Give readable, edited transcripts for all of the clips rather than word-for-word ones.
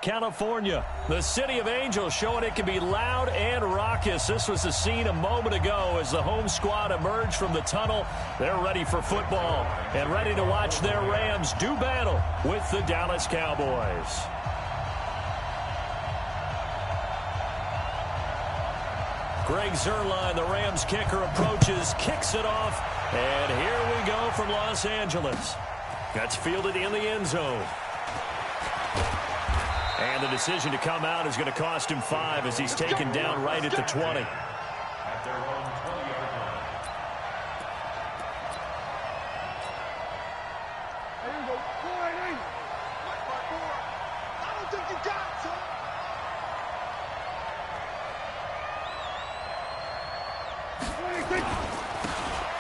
California. The City of Angels showing it can be loud and raucous. This was the scene a moment ago as the home squad emerged from the tunnel. They're ready for football and ready to watch their Rams do battle with the Dallas Cowboys. Greg Zuerlein, the Rams kicker, approaches, kicks it off, and here we go from Los Angeles. That's fielded in the end zone. And the decision to come out is going to cost him 5 as he's taken down right at the 20.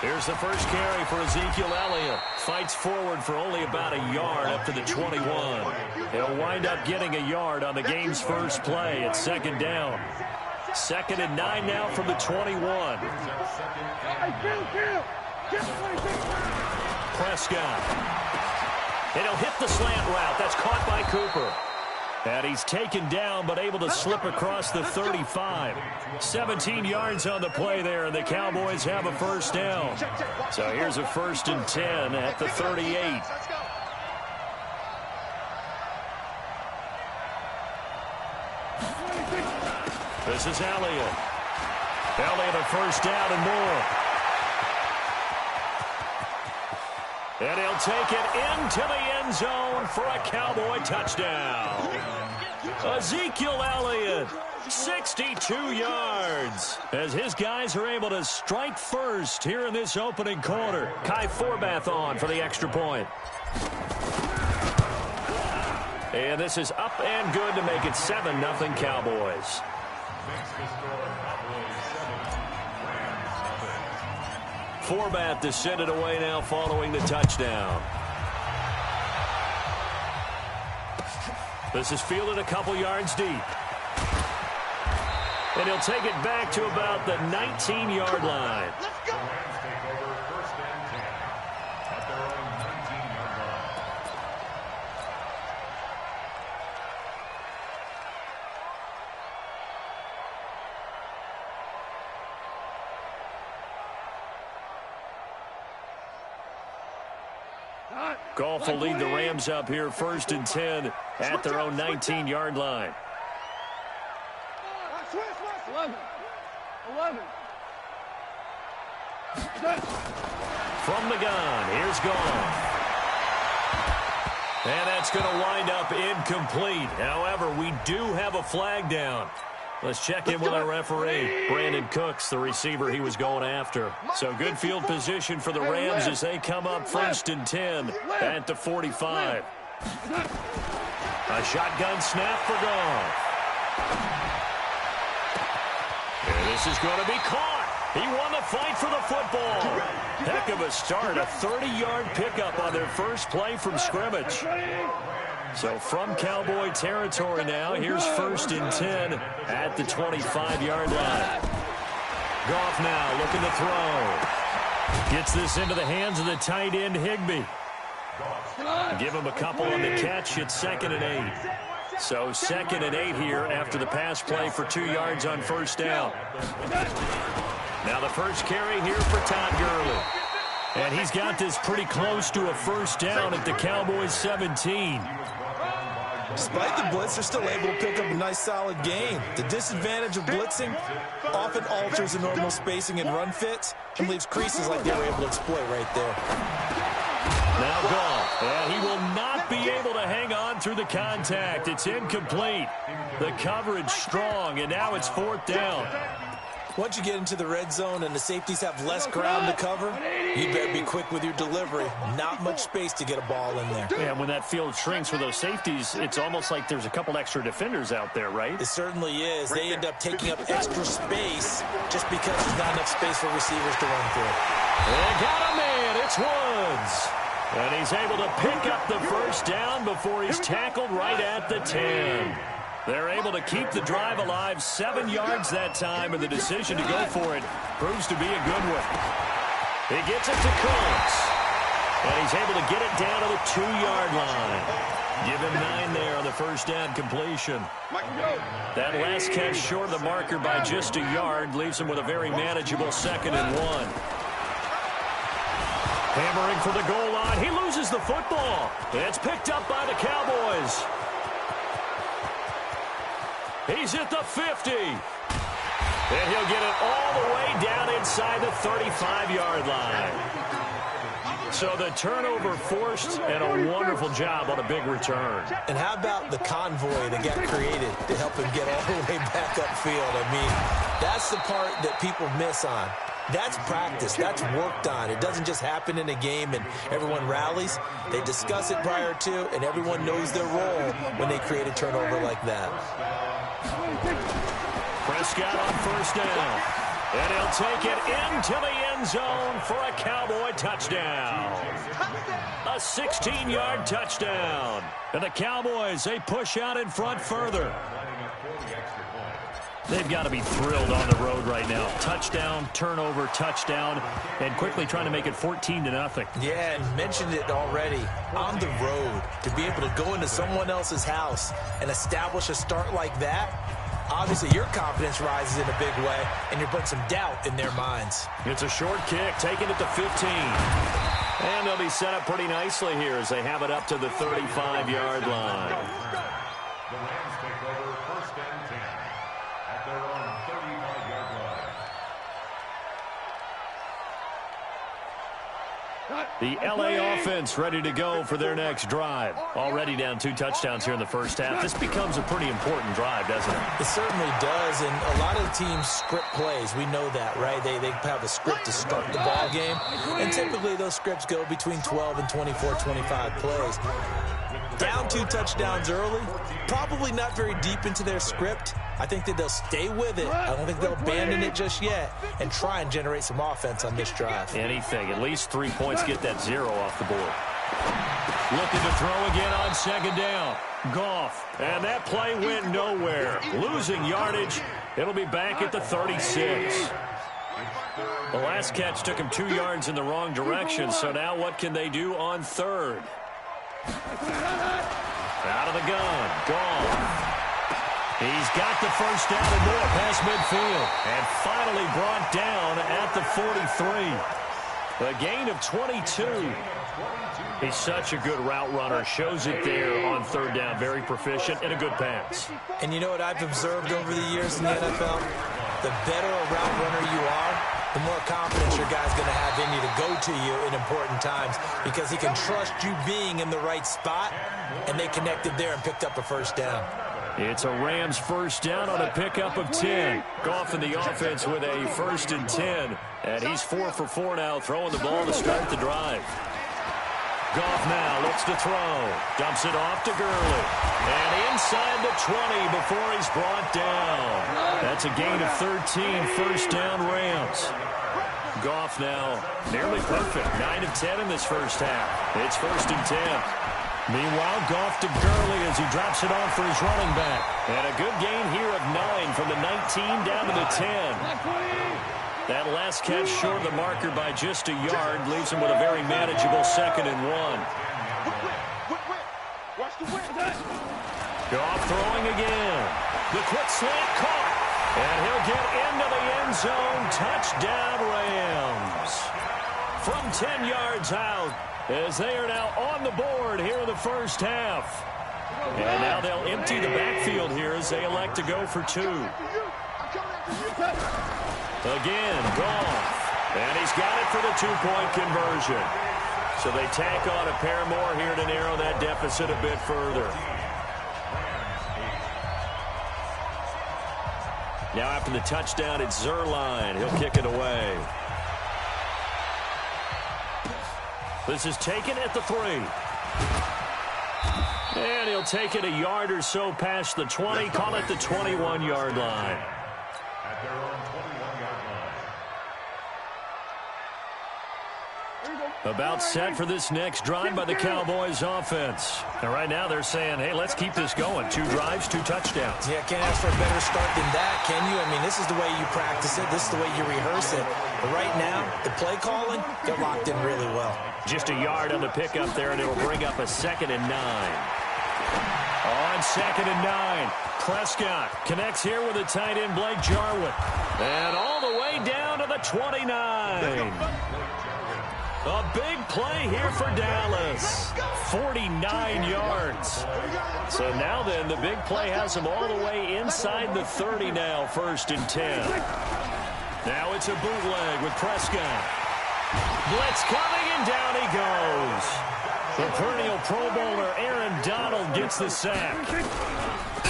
Here's the first carry for Ezekiel Elliott. Fights forward for only about a yard up to the 21. He'll wind up getting a yard on the game's first play at second down. 2nd and 9 now from the 21. Prescott. And he'll hit the slant route. That's caught by Cooper. And he's taken down but able to slip across the 35. 17 yards on the play there, and the Cowboys have a first down. So here's a 1st and 10 at the 38. This is Elliott. Elliott a first down and more. And he'll take it into the end zone for a Cowboy touchdown. Ezekiel Elliott, 62 yards, as his guys are able to strike first here in this opening quarter. Kai Forbath on for the extra point. And this is up and good to make it 7-0 Cowboys. Forbath to send it away now following the touchdown. This is fielded a couple yards deep. And he'll take it back to about the 19-yard line. Goff will lead the Rams up here 1st and 10 at their own 19-yard line. 11. From the gun, here's Goff. And that's going to wind up incomplete. However, we do have a flag down. Let's check in with our referee. Brandon Cooks, the receiver he was going after. So good field position for the Rams as they come up 1st and 10 at the 45. A shotgun snap for Goff. And this is going to be caught. He won the fight for the football. Heck of a start. A 30-yard pickup on their first play from scrimmage. So from Cowboy territory now, here's 1st and 10 at the 25-yard line. Goff now looking to throw. Gets this into the hands of the tight end, Higbee. Give him a couple on the catch. It's 2nd and 8. So 2nd and 8 here after the pass play for 2 yards on first down. Now the first carry here for Todd Gurley. And he's got this pretty close to a first down at the Cowboys 17. Despite the blitz, they're still able to pick up a nice, solid gain. The disadvantage of blitzing often alters the normal spacing and run fits and leaves creases like they were able to exploit right there. Now Goff, and he will not be able to hang on through the contact. It's incomplete. The coverage strong, and now it's 4th down. Once you get into the red zone and the safeties have less ground to cover, you better be quick with your delivery. Not much space to get a ball in there. Yeah, when that field shrinks for those safeties, it's almost like there's a couple extra defenders out there, right? It certainly is. They end up taking up extra space just because there's not enough space for receivers to run through. They got him in. It's Woods. And he's able to pick up the first down before he's tackled right at the 10. They're able to keep the drive alive, 7 yards that time, and the decision to go for it proves to be a good one. He gets it to Cooks, and he's able to get it down to the 2-yard line. Give him 9 there on the first down completion. That last catch short of the marker by just a yard leaves him with a very manageable 2nd and 1. Hammering for the goal line. He loses the football. It's picked up by the Cowboys. He's at the 50. And he'll get it all the way down inside the 35-yard line. So the turnover forced and a wonderful job on a big return. And how about the convoy that got created to help him get all the way back upfield? I mean, that's the part that people miss on. That's practice. That's worked on. It doesn't just happen in a game and everyone rallies. They discuss it prior to, and everyone knows their role when they create a turnover like that. Prescott on first down. And he'll take it into the end zone for a Cowboy touchdown. A 16-yard touchdown. And the Cowboys, they push out in front further. They've got to be thrilled on the road right now. Touchdown, turnover, touchdown, and quickly trying to make it 14-0. Yeah, and mentioned it already. On the road, to be able to go into someone else's house and establish a start like that, obviously your confidence rises in a big way, and you're putting some doubt in their minds. It's a short kick, taken at the 15. And they'll be set up pretty nicely here as they have it up to the 35-yard line. The Rams take over 1st and 10 at their own 35-yard line. The LA offense ready to go for their next drive. Already down 2 touchdowns here in the first half. This becomes a pretty important drive, doesn't it? It certainly does, and a lot of the teams script plays. We know that, right? They have a script to start the ball game, and typically those scripts go between 12 and 24, 25 plays. Down 2 touchdowns early, probably not very deep into their script. I think that they'll stay with it. I don't think they'll abandon it just yet and try and generate some offense on this drive. Anything. At least 3 points, get that 0 off the board. Looking to throw again on 2nd down. Goff. And that play went nowhere. Losing yardage. It'll be back at the 36. The last catch took him 2 yards in the wrong direction, so now what can they do on 3rd? Out of the gun. Goff. He's got the first down and more past midfield. And finally brought down at the 43. A gain of 22. He's such a good route runner. Shows it there on 3rd down. Very proficient and a good pass. And you know what I've observed over the years in the NFL? The better a route runner you are, the more confidence your guy's going to have in you to go to you in important times because he can trust you being in the right spot, and they connected there and picked up a first down. It's a Rams first down on a pickup of 10. Goff in the offense with a 1st and 10. And he's 4 for 4 now, throwing the ball to start the drive. Goff now looks to throw. Dumps it off to Gurley. And inside the 20 before he's brought down. That's a gain of 13, first down Rams. Goff now nearly perfect. 9 of 10 in this first half. It's 1st and 10. Meanwhile, Goff to Gurley as he drops it off for his running back. And a good gain here of 9 from the 19 down to the 10. That last catch short of the marker by just a yard leaves him with a very manageable 2nd and 1. Goff throwing again. The quick slant caught. And he'll get into the end zone. Touchdown Rams. From 10 yards out, as they are now on the board here in the first half. And now they'll empty the backfield here as they elect to go for 2. Again, Goff. And he's got it for the 2-point conversion. So they tack on a pair more here to narrow that deficit a bit further. Now after the touchdown, it's Zerline. He'll kick it away. This is taken at the 3. And he'll take it a yard or so past the 20. Call it the 21-yard line. At their own 21-yard line. About set for this next drive by the Cowboys offense. And right now they're saying, hey, let's keep this going. 2 drives, 2 touchdowns. Yeah, can't ask for a better start than that, can you? I mean, this is the way you practice it. This is the way you rehearse it. But right now, the play calling, they're locked in really well. Just a yard on the pickup there, and it'll bring up a 2nd and 9. On 2nd and 9, Prescott connects here with a tight end, Blake Jarwin. And all the way down to the 29. A big play here for Dallas. 49 yards. So now then, the big play has him all the way inside the 30 now, 1st and 10. Now it's a bootleg with Prescott. Blitz coming, and down he goes. The perennial Pro Bowler Aaron Donald gets the sack.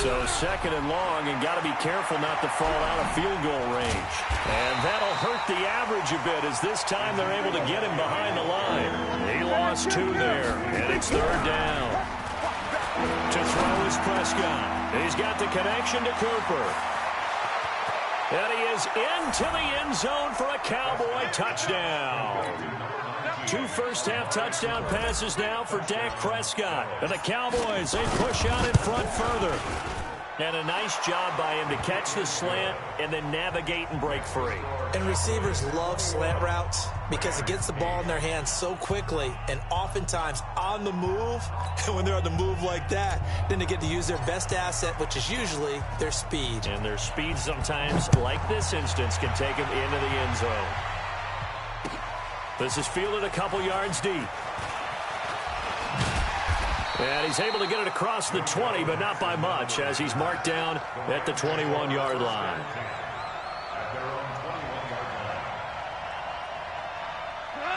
So 2nd and long, and got to be careful not to fall out of field goal range. And that'll hurt the average a bit, as this time they're able to get him behind the line. He lost 2 there, and it's 3rd down. To throw is Prescott. He's got the connection to Cooper. And he is into the end zone for a Cowboy touchdown. 2 first-half touchdown passes now for Dak Prescott. And the Cowboys, they push out in front further. And a nice job by him to catch the slant and then navigate and break free. And receivers love slant routes because it gets the ball in their hands so quickly and oftentimes on the move. And when they're on the move like that, then they get to use their best asset, which is usually their speed. And their speed sometimes, like this instance, can take them into the end zone. This is fielded a couple yards deep. And he's able to get it across the 20, but not by much, as he's marked down at the 21-yard line.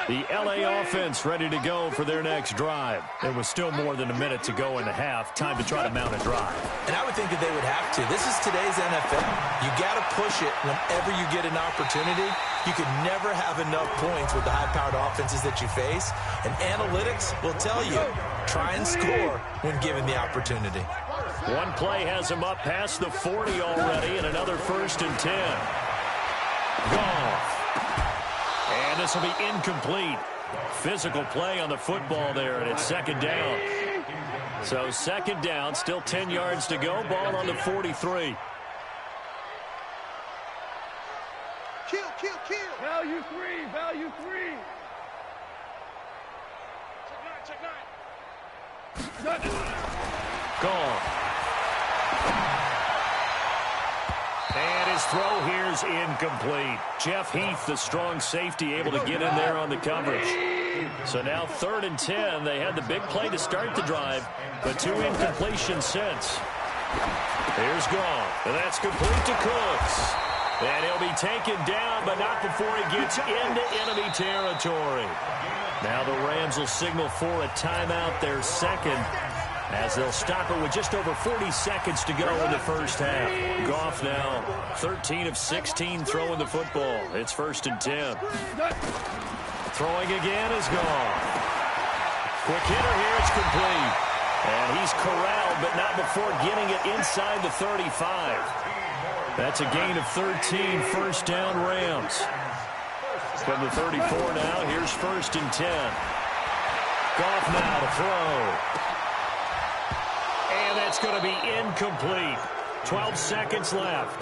The L.A. offense ready to go for their next drive. It was still more than a minute to go in the half. Time to try to mount a drive. And I would think that they would have to. This is today's NFL. You got to push it whenever you get an opportunity. You could never have enough points with the high-powered offenses that you face. And analytics will tell you, try and score when given the opportunity. One play has him up past the 40 already, and another 1st and 10. Goff. And this will be incomplete. Physical play on the football there, and it's 2nd down. So 2nd down, still 10 yards to go. Ball on the 43. Kill. Value 3. Check 9. Goff. And his throw here is incomplete. Jeff Heath, the strong safety, able to get in there on the coverage. So now 3rd and 10. They had the big play to start the drive, but 2 incompletions since. Here's Goff, and that's complete to Cooks. And he'll be taken down, but not before he gets into enemy territory. Now the Rams will signal for a timeout, their 2nd, as they'll stop it with just over 40 seconds to go in the first half. Goff now 13 of 16 throwing the football. It's 1st and 10. Throwing again is Goff. Quick hitter here, it's complete. And he's corralled, but not before getting it inside the 35. That's a gain of 13, 1st down Rams. From the 34 now, here's 1st and 10. Goff now to throw. And that's going to be incomplete. 12 seconds left.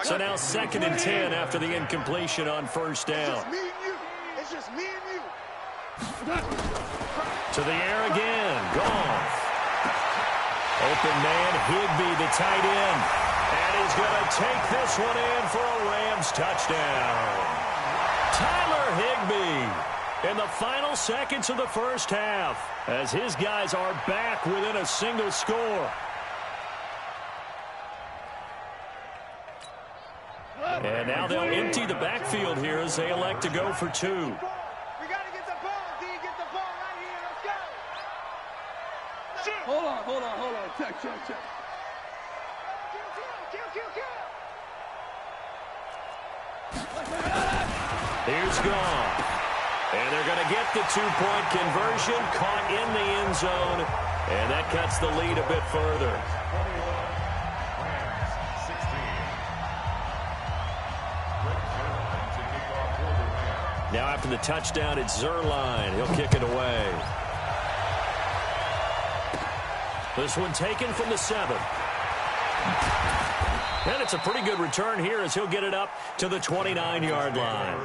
So now 2nd and 10 after the incompletion on 1st down. It's just me and you. To the air again. Goff. Open man, Higbee, the tight end. And he's going to take this one in for a Rams touchdown. Tyler Higbee in the final seconds of the first half, as his guys are back within a single score. And now they'll empty the backfield here as they elect to go for 2. We got to get the ball, D. Get the ball right here. Let's go. Hold on. Check. Here's Goff. And they're going to get the 2-point conversion, caught in the end zone, and that cuts the lead a bit further. Now after the touchdown, it's Zerline. He'll kick it away. This one taken from the 7. And it's a pretty good return here as he'll get it up to the 29-yard line.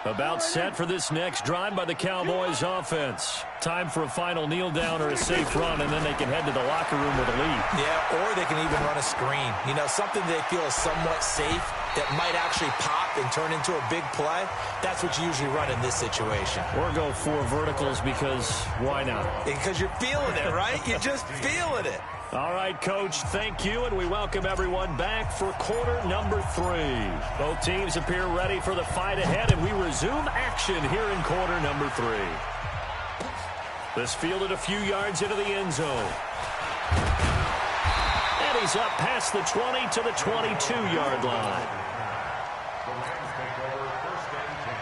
About set for this next drive by the Cowboys offense. Time for a final kneel down or a safe run, and then they can head to the locker room with a lead. Yeah, or they can even run a screen. You know, something they feel is somewhat safe that might actually pop and turn into a big play. That's what you usually run in this situation. Or go 4 verticals because why not? Because you're feeling it, right? You're just feeling it. All right, Coach, thank you, and we welcome everyone back for quarter number 3. Both teams appear ready for the fight ahead, and we resume action here in quarter number 3. This fielded a few yards into the end zone. And he's up past the 20 to the 22-yard line. The Rams take over first and 10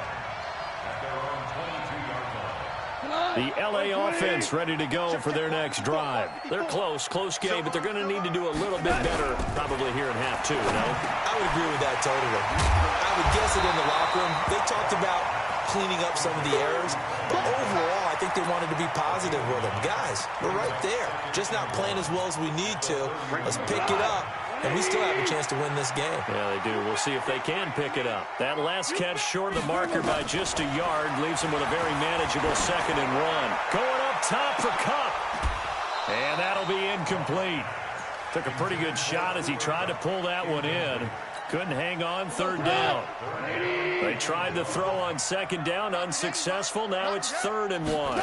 at their own 22-yard line. The L.A. offense ready to go for their next drive. They're close game, but they're going to need to do a little bit better probably here in half 2, no? I would agree with that totally. I would guess it in the locker room. They talked about cleaning up some of the errors, but overall, I think they wanted to be positive with them. Guys, we're right there. Just not playing as well as we need to. Let's pick it up, and we still have a chance to win this game. Yeah, they do. We'll see if they can pick it up. That last catch short of the marker by just a yard leaves them with a very manageable 2nd and 1. Going up top for Kupp. And that'll be incomplete. Took a pretty good shot as he tried to pull that one in. Couldn't hang on 3rd down. They tried to throw on 2nd down, unsuccessful. Now it's 3rd and 1.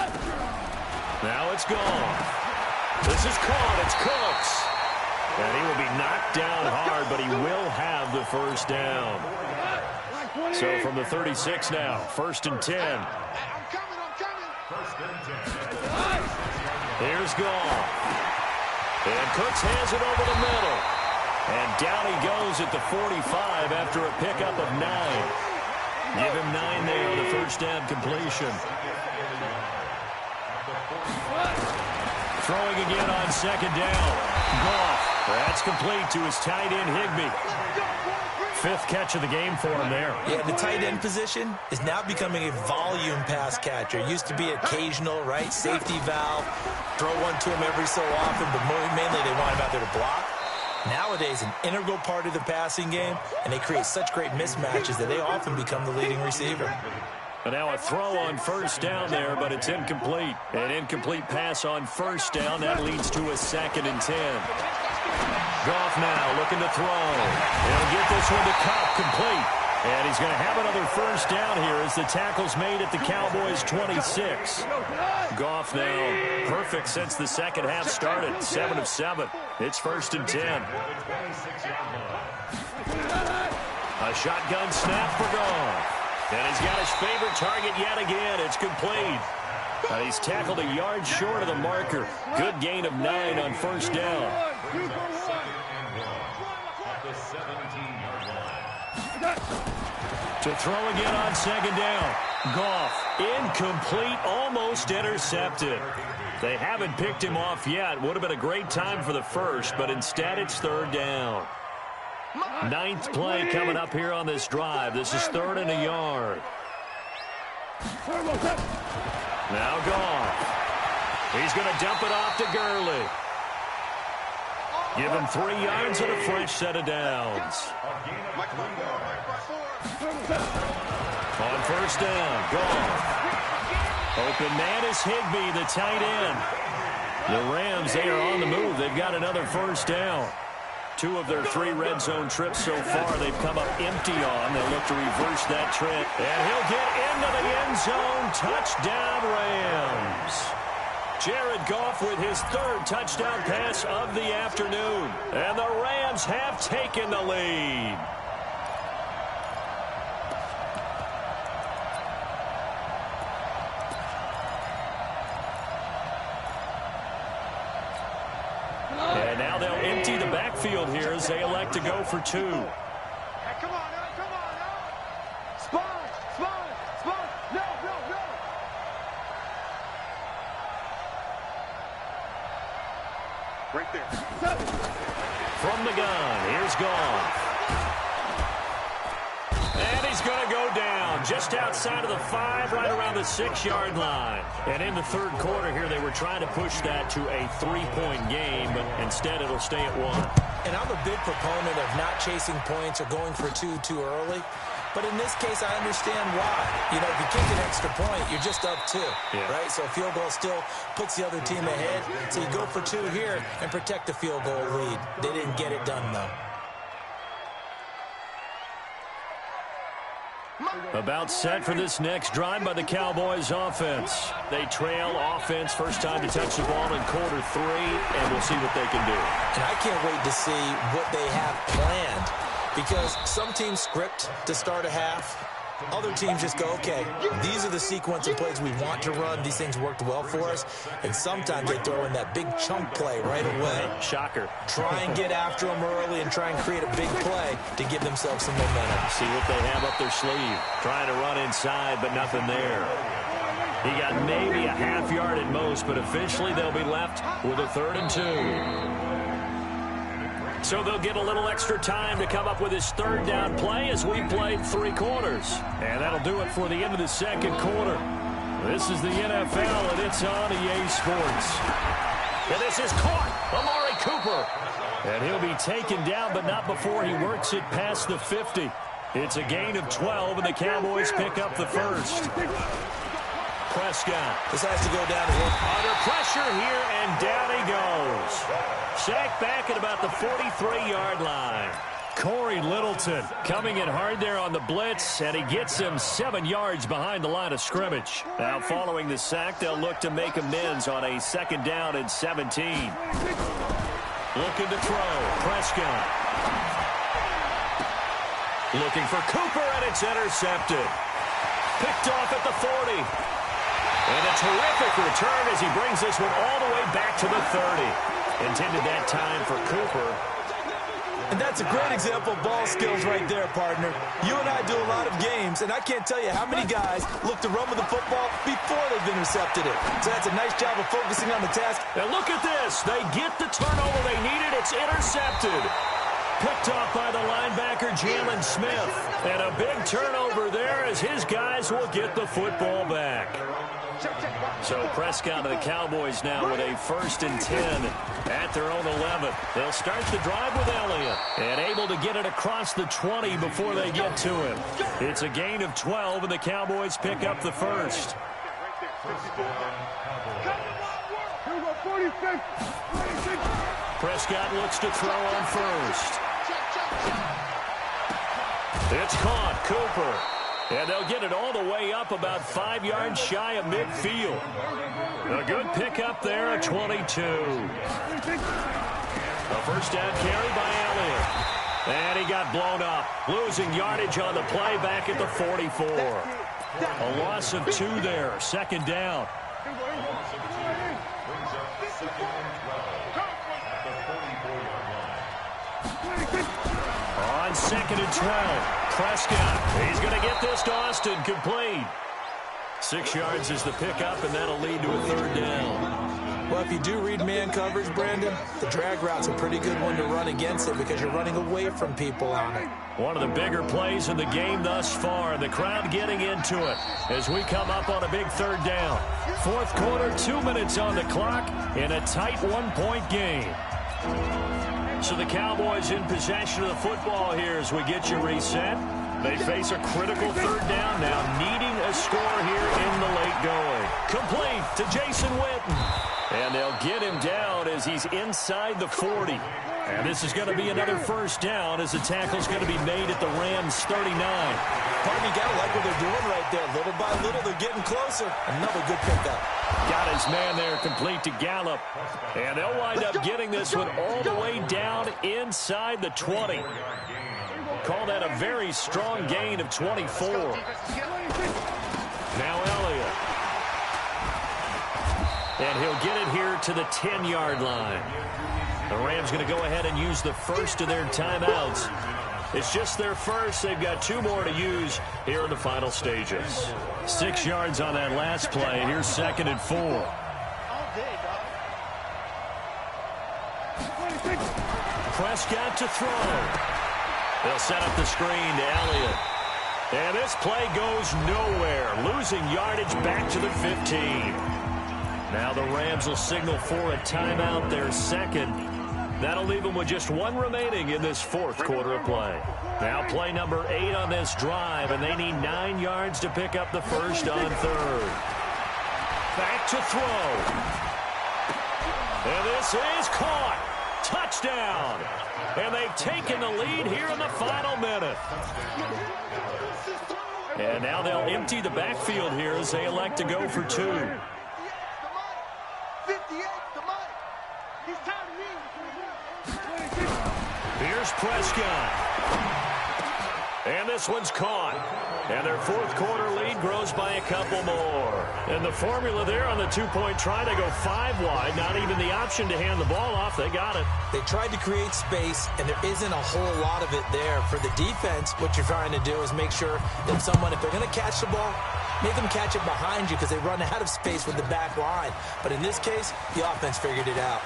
Now it's gone. This is caught. It's Cooks. And he will be knocked down hard, but he will have the 1st down. So from the 36 now, 1st and 10. I'm coming. First and 10. Here's Goff. And Cooks hands it over the middle. And down he goes at the 45 after a pickup of 9. Give him 9 there on the 1st down completion. Throwing again on 2nd down. Goff. That's complete to his tight end, Higbee. 5th catch of the game for him there. Yeah, the tight end position is now becoming a volume pass catcher. It used to be occasional, right? Safety valve. Throw one to him every so often, but mainly they want him out there to block. Nowadays, an integral part of the passing game, and they create such great mismatches that they often become the leading receiver. And now a throw on 1st down there, but it's incomplete. An incomplete pass on 1st down. That leads to a 2nd and 10. Goff now looking to throw. He'll get this one to Kupp, complete. And he's going to have another 1st down here as the tackle's made at the Cowboys' 26. Goff now perfect since the 2nd half started. 7 of 7. It's 1st and 10. A shotgun snap for Goff. And he's got his favorite target yet again. It's complete. And he's tackled a yard short of the marker. Good gain of 9 on 1st down. To throw again on 2nd down. Goff, incomplete, almost intercepted. They haven't picked him off yet. Would have been a great time for the 1st, but instead it's 3rd down. 9th play coming up here on this drive. This is 3rd and a yard. Now Goff. He's going to dump it off to Gurley. Give him 3 yards and a fresh set of downs. On 1st down, Goff. Open man is Higbee, the tight end. The Rams, they are on the move. They've got another 1st down. 2 of their 3 red zone trips so far they've come up empty on. They'll look to reverse that trip. And he'll get into the end zone. Touchdown, Rams. Jared Goff with his 3rd touchdown pass of the afternoon. And the Rams have taken the lead. And now they'll empty the backfield here as they elect to go for 2. Come on, now. Spawn. No. Right there. From the gun, here's Goff. And he's going to go down just outside of the 5, right around the 6-yard line. And in the 3rd quarter here, they were trying to push that to a 3-point game, but instead it'll stay at 1. And I'm a big proponent of not chasing points or going for 2 too early. But in this case, I understand why. You know, if you kick an extra point, you're just up 2, right? So a field goal still puts the other team ahead. So you go for 2 here and protect the field goal lead. They didn't get it done, though. About set for this next drive by the Cowboys offense. They trail offense, first time to touch the ball in quarter 3, and we'll see what they can do. And I can't wait to see what they have planned, because some teams script to start a half. Other teams just go, okay, these are the sequence of plays we want to run. These things worked well for us. And sometimes they throw in that big chunk play right away. Shocker. Try and get after them early and try and create a big play to give themselves some momentum. See what they have up their sleeve. Trying to run inside, but nothing there. He got maybe a half yard at most, but officially they'll be left with a 3rd and 2. So they'll get a little extra time to come up with his 3rd down play as we played 3 quarters. And that'll do it for the end of the 2nd quarter. This is the NFL, and it's on EA Sports. And this is caught. Amari Cooper. And he'll be taken down, but not before he works it past the 50. It's a gain of 12, and the Cowboys pick up the 1st. Prescott. This has to go down to him. Under pressure here, and down he goes. Sacked back at about the 43-yard line. Corey Littleton coming in hard there on the blitz, and he gets him 7 yards behind the line of scrimmage. Now following the sack, they'll look to make amends on a 2nd down and 17. Looking to throw. Prescott. Looking for Cooper, and it's intercepted. Picked off at the 40. And a terrific return as he brings this one all the way back to the 30. Intended that time for Cooper. And that's a great example of ball skills right there, partner. You and I do a lot of games, and I can't tell you how many guys look to run with the football before they've intercepted it. So that's a nice job of focusing on the task. And look at this. They get the turnover they needed. It's intercepted. Picked off by the linebacker, Jalen Smith. And a big turnover there as his guys will get the football back. So Prescott and the Cowboys now with a 1st and 10 at their own 11. They'll start the drive with Elliott and able to get it across the 20 before they get to him. It's a gain of 12, and the Cowboys pick up the 1st. Prescott looks to throw on 1st. It's caught. Cooper. And they'll get it all the way up about 5 yards shy of midfield. A good pickup there at 22. A 1st down carry by Elliott. And he got blown up. Losing yardage on the play back at the 44. A loss of 2 there. 2nd down. On 2nd and 12. Prescott, he's going to get this to Austin, complete. 6 yards is the pickup, and that'll lead to a 3rd down. Well, if you do read man coverage, Brandon, the drag route's a pretty good one to run against it because you're running away from people on it. One of the bigger plays in the game thus far. The crowd getting into it as we come up on a big 3rd down. 4th quarter, 2 minutes on the clock in a tight 1-point game. So the Cowboys in possession of the football here as we get you reset. They face a critical 3rd down now, needing a score here in the late going. Complete to Jason Witten. And they'll get him down as he's inside the 40. And this is going to be another 1st down as the tackle's going to be made at the Rams' 39. Pardon me, got to like what they're doing right there. Little by little, they're getting closer. Another good pickup. Got his man there complete to Gallup. And they'll wind up getting this one all the way down inside the 20. Call that a very strong gain of 24. Now Elliott. And he'll get it here to the 10-yard line. The Rams going to go ahead and use the first of their timeouts. It's just their first. They've got 2 more to use here in the final stages. 6 yards on that last play. Here's 2nd and 4. Prescott to throw. They'll set up the screen to Elliott. And this play goes nowhere. Losing yardage back to the 15. Now the Rams will signal for a timeout, their 2nd. That'll leave them with just one remaining in this fourth quarter of play. Now play number 8 on this drive, and they need 9 yards to pick up the first on third. Back to throw. And this is caught. Touchdown. And they've taken the lead here in the final minute. And now they'll empty the backfield here as they elect to go for 2. Here's Prescott. And this one's caught. And their fourth quarter lead grows by a couple more. And the formula there on the 2-point try to go 5 wide. Not even the option to hand the ball off. They got it. They tried to create space, and there isn't a whole lot of it there. For the defense, what you're trying to do is make sure that someone, if they're going to catch the ball, make them catch it behind you because they run out of space with the back line. But in this case, the offense figured it out.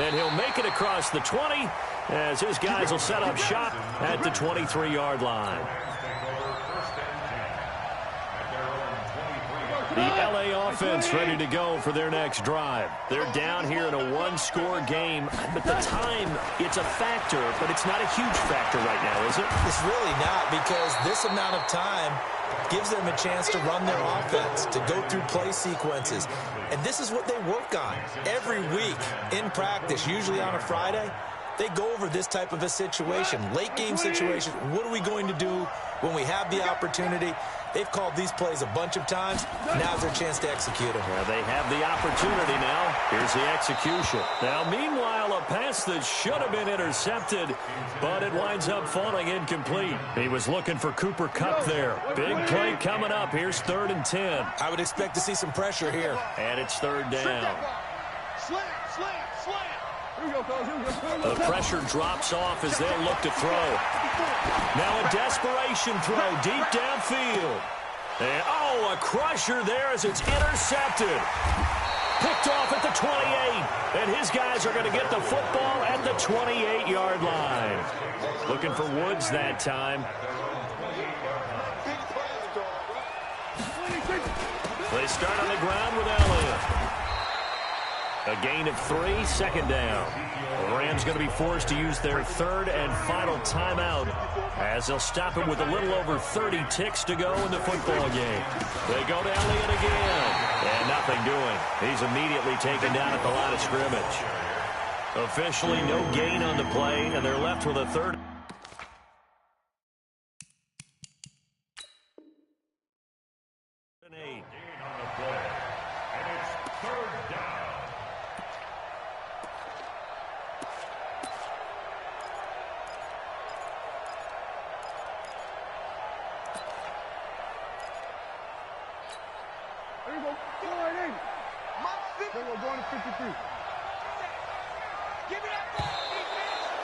And he'll make it across the 20 as his guys will set up shop at the 23-yard line. The L.A. offense ready to go for their next drive. They're down here in a 1-score game. At the time, it's a factor, but it's not a huge factor right now, is it? It's really not, because this amount of time gives them a chance to run their offense, to go through play sequences. And this is what they work on every week in practice, usually on a Friday. They go over this type of a situation, late-game situation. What are we going to do when we have the opportunity? They've called these plays a bunch of times. Now's their chance to execute them. Well, they have the opportunity now. Here's the execution. Now, meanwhile, a pass that should have been intercepted, but it winds up falling incomplete. He was looking for Cooper Kupp there. Big play coming up. Here's 3rd and 10. I would expect to see some pressure here. And it's 3rd down. Slant. The pressure drops off as they'll look to throw. Now a desperation throw deep downfield. And, a crusher there as it's intercepted. Picked off at the 28. And his guys are going to get the football at the 28-yard line. Looking for Woods that time. They start on the ground with Elliott. A gain of 3, 2nd down. The Rams going to be forced to use their 3rd and final timeout as they'll stop it with a little over 30 ticks to go in the football game. They go to Elliott again. And nothing doing. He's immediately taken down at the line of scrimmage. Officially no gain on the play, and they're left with a 3rd.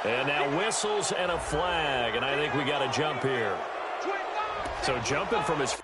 And now whistles and a flag, and I think we got a jump here. So jumping from his